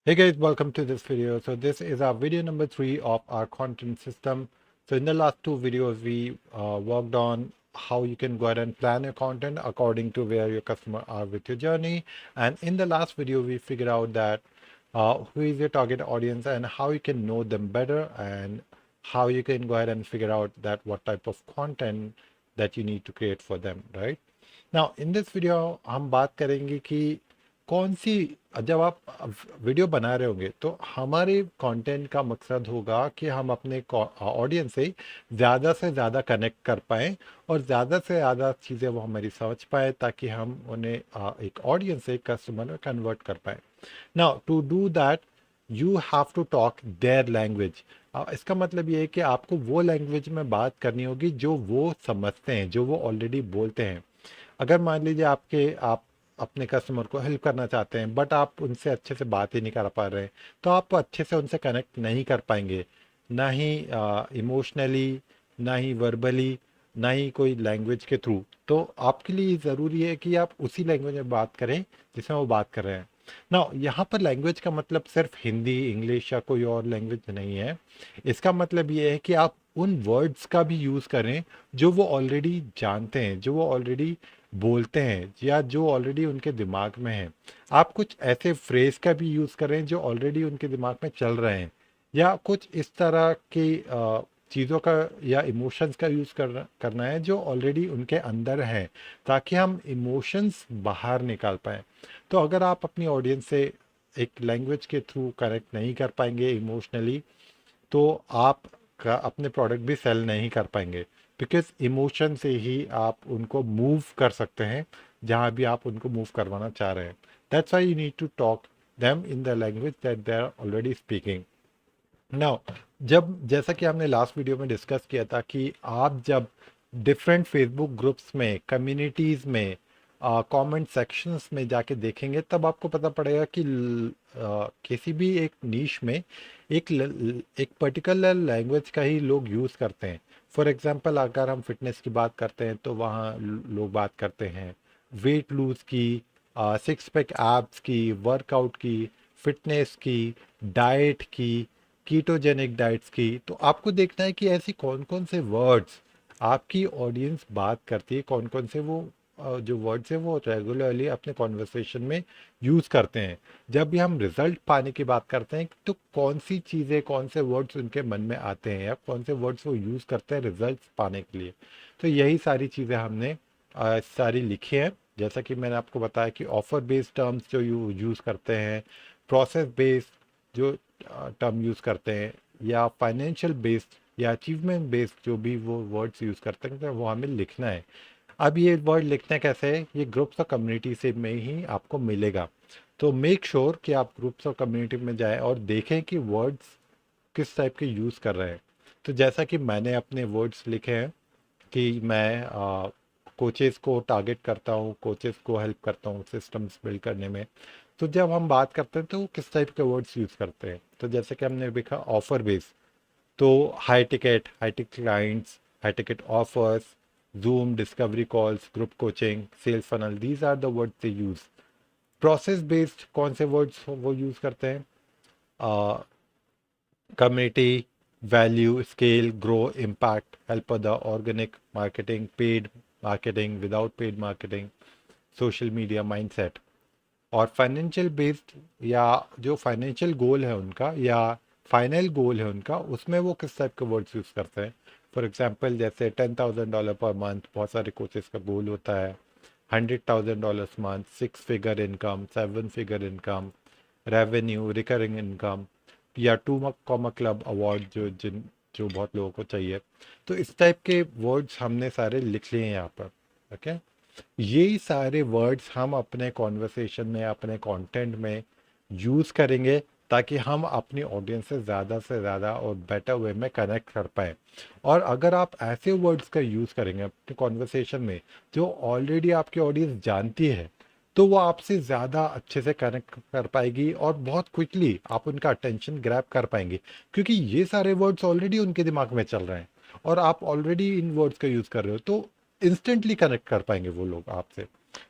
Hey guys, welcome to this video. So this is our video number 3 of our content system. So in the last two videos, we worked on how you can go ahead and plan your content according to where your customer are with your journey. And in the last video, we figured out that who is your target audience and how you can know them better and how you can go ahead and figure out that what type of content that you need to create for them, right? Now in this video हम बात करेंगे कि कौन सी जब आप video बना रहे होंगे तो हमारे कंटेंट का मकसद होगा कि हम अपने ऑडियंस से ज़्यादा कनेक्ट कर पाएं और ज़्यादा से ज़्यादा चीज़ें वो हमारी समझ पाए ताकि हम उन्हें एक ऑडियंस से कस्टमर में कन्वर्ट कर पाएं. Now to do that you have to talk their language. इसका मतलब ये है कि आपको वो लैंग्वेज में बात करनी होगी जो वो समझते हैं, जो वो ऑलरेडी बोलते हैं. अगर मान लीजिए आप अपने कस्टमर को हेल्प करना चाहते हैं बट आप उनसे अच्छे से बात ही नहीं कर पा रहे हैं तो आप अच्छे से उनसे कनेक्ट नहीं कर पाएंगे, ना ही इमोशनली, ना ही वर्बली, ना ही कोई लैंग्वेज के थ्रू. तो आपके लिए ज़रूरी है कि आप उसी लैंग्वेज में बात करें जिसमें वो बात कर रहे हैं ना. यहाँ पर लैंग्वेज का मतलब सिर्फ हिंदी, इंग्लिश या कोई और लैंग्वेज नहीं है. इसका मतलब ये है कि आप उन वर्ड्स का भी यूज़ करें जो वो ऑलरेडी जानते हैं, जो वो ऑलरेडी बोलते हैं या जो ऑलरेडी उनके दिमाग में है. आप कुछ ऐसे फ्रेज का भी यूज़ करें जो ऑलरेडी उनके दिमाग में चल रहे हैं या कुछ इस तरह की चीज़ों का या इमोशंस का यूज़ करना है जो ऑलरेडी उनके अंदर है ताकि हम इमोशंस बाहर निकाल पाएँ. तो अगर आप अपनी ऑडियंस से एक लैंग्वेज के थ्रू कनेक्ट नहीं कर पाएंगे इमोशनली तो आप अपने प्रोडक्ट भी सेल नहीं कर पाएंगे बिकॉज इमोशन से ही आप उनको मूव कर सकते हैं जहाँ भी आप उनको मूव करवाना चाह रहे हैं. That's why you need to talk them in the language that they are already speaking. Now जब जैसा कि हमने लास्ट वीडियो में डिस्कस किया था कि आप जब डिफरेंट फेसबुक ग्रुप्स में, कम्युनिटीज़ में, कमेंट सेक्शंस में जाके देखेंगे तब आपको पता पड़ेगा कि किसी भी एक नीश में एक पर्टिकुलर लैंग्वेज का ही लोग यूज़ करते हैं. फॉर एग्जांपल अगर हम फिटनेस की बात करते हैं तो वहाँ लोग बात करते हैं वेट लूज की, सिक्स पैक एब्स की, वर्कआउट की, फिटनेस की, डाइट की, कीटोजेनिक डाइट्स की. तो आपको देखना है कि ऐसी कौन कौन से वर्ड्स आपकी ऑडियंस बात करती है, कौन कौन से वो जो वर्ड्स है वो रेगुलरली अपने कॉन्वर्सेशन में यूज़ करते हैं. जब भी हम रिजल्ट पाने की बात करते हैं तो कौन सी चीज़ें, कौन से वर्ड्स उनके मन में आते हैं या कौन से वर्ड्स वो यूज़ करते हैं रिजल्ट पाने के लिए. तो यही सारी चीज़ें हमने सारी लिखी हैं. जैसा कि मैंने आपको बताया कि ऑफर बेस्ड टर्म्स जो यूज़ करते हैं, प्रोसेस बेस्ड जो टर्म यूज़ करते हैं, या फाइनेंशियल बेस्ड या अचीवमेंट बेस्ड जो भी वो वर्ड्स यूज़ करते हैं तो वो हमें लिखना है. अब ये वर्ड लिखना कैसे है, ये ग्रुप्स और कम्युनिटी से में ही आपको मिलेगा. तो मेक श्योर कि आप ग्रुप्स और कम्युनिटी में जाएं और देखें कि वर्ड्स किस टाइप के यूज़ कर रहे हैं. तो जैसा कि मैंने अपने वर्ड्स लिखे हैं कि मैं कोचेज़ को टारगेट करता हूँ, कोचेज़ को हेल्प करता हूँ सिस्टम्स बिल्ड करने में. तो जब हम बात करते हैं तो वो किस टाइप के वर्ड्स यूज़ करते हैं. तो जैसे कि हमने लिखा ऑफर बेस्ड, तो high tick clients, high ticket offers, zoom discovery calls, group coaching, sales funnel, these are the words they use. Process based कौन से वर्ड्स वो यूज़ करते हैं, community, value, scale, grow, impact, help the organic marketing, paid marketing, without paid marketing, social media, mindset. और financial based या जो financial goal है उनका या फाइनल गोल है उनका, उसमें वो किस टाइप के वर्ड्स यूज़ करते हैं. फॉर एग्जांपल जैसे $10,000 पर मंथ बहुत सारे कोचेस का गोल होता है, $100,000 month, 6 figure income, 7 figure income, revenue, recurring income, या टू कॉमा क्लब अवार्ड जो बहुत लोगों को चाहिए. तो इस टाइप के वर्ड्स हमने सारे लिख लिए हैं यहाँ पर. ओके, यही सारे वर्ड्स हम अपने कॉन्वर्सेशन में, अपने कंटेंट में यूज़ करेंगे ताकि हम अपनी ऑडियंस से ज़्यादा और बेटर वे में कनेक्ट कर पाए. और अगर आप ऐसे वर्ड्स का यूज़ करेंगे अपने कॉन्वर्सेशन में जो ऑलरेडी आपकी ऑडियंस जानती है तो वो आपसे ज़्यादा अच्छे से कनेक्ट कर पाएगी और बहुत क्विकली आप उनका अटेंशन ग्रैब कर पाएंगे क्योंकि ये सारे वर्ड्स ऑलरेडी उनके दिमाग में चल रहे हैं और आप ऑलरेडी इन वर्ड्स का यूज़ कर रहे हो तो इंस्टेंटली कनेक्ट कर पाएंगे वो लोग आपसे.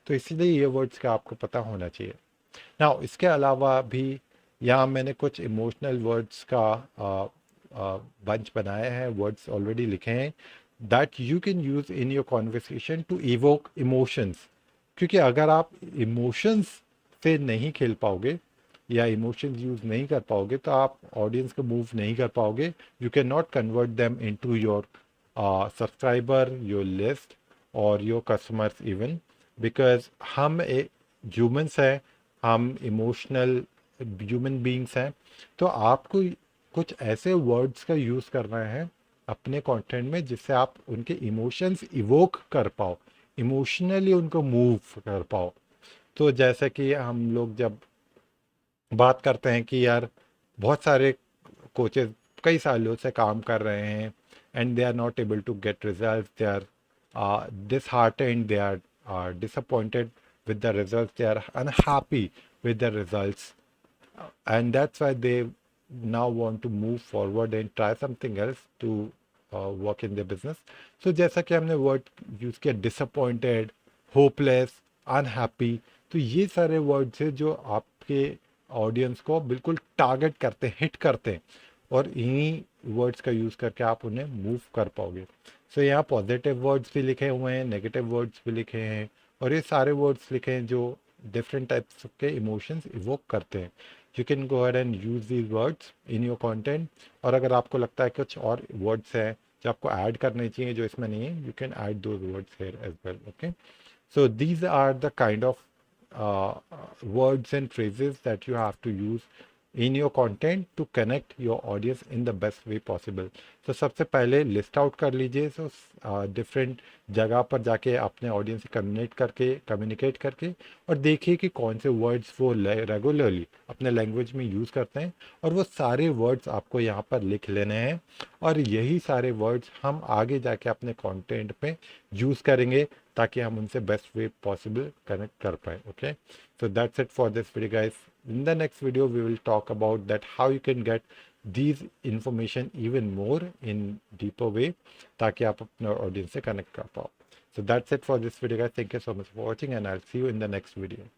तो इसीलिए ये वर्ड्स का आपको पता होना चाहिए. नाउ इसके अलावा भी यहाँ मैंने कुछ इमोशनल वर्ड्स का बंच बनाया है, वर्ड्स ऑलरेडी लिखे हैं that you can use in your conversation to evoke emotions. क्योंकि अगर आप इमोशंस से नहीं खेल पाओगे या इमोशंस यूज नहीं कर पाओगे तो आप ऑडियंस को मूव नहीं कर पाओगे। You can not convert them into your subscriber, your list और योर कस्टमर्स इवन, बिकॉज हम ह्यूमंस हैं, हम इमोशनल ह्यूमन बींग्स हैं। तो आपको कुछ ऐसे वर्ड्स का यूज़ करना है अपने कंटेंट में जिससे आप उनके इमोशंस इवोक कर पाओ, इमोशनली उनको मूव कर पाओ। तो जैसे कि हम लोग जब बात करते हैं कि यार बहुत सारे कोचेस कई सालों से काम कर रहे हैं and they are not able to get results, they are disheartened, they are disappointed with the results, they are unhappy with the results, and that's why they now want to move forward and try something else to work in their business. So जैसा कि हमने word use किया disappointed, hopeless, unhappy, तो ये सारे words हैं जो आपके ऑडियंस को बिल्कुल टारगेट करते हैं, हिट करते हैं, और इन्हीं वर्ड्स का यूज़ करके आप उन्हें मूव कर पाओगे। सो यहाँ पॉजिटिव वर्ड्स भी लिखे हुए हैं, नेगेटिव वर्ड्स भी लिखे हैं, और ये सारे वर्ड्स लिखे हैं जो डिफरेंट टाइप्स के इमोशंस इवोक करते हैं। You can go ahead and use these words in your content. और अगर आपको लगता है कुछ और वर्ड्स हैं जो आपको ऐड करने चाहिए जो इसमें नहीं है, you can add those words here as well. Okay, so these are the kind of words and phrases that you have to use in your content to connect your audience in the best way possible. So सबसे पहले list out कर लीजिए, so different जगह पर जाके अपने audience से communicate करके और देखिए कि कौन से वर्ड्स वो रेगुलरली अपने लैंग्वेज में यूज़ करते हैं, और वो सारे वर्ड्स आपको यहाँ पर लिख लेने हैं, और यही सारे वर्ड्स हम आगे जाके अपने कंटेंट पे यूज़ करेंगे ताकि हम उनसे बेस्ट वे पॉसिबल कनेक्ट कर पाए। Okay, so that's it for this video guys. In the next video we will talk about that how you can get these information even more in deeper way ताकि आप अपने audience से connect कर पाओ। So that's it for this video guys. Thank you so much for watching and I'll see you in the next video.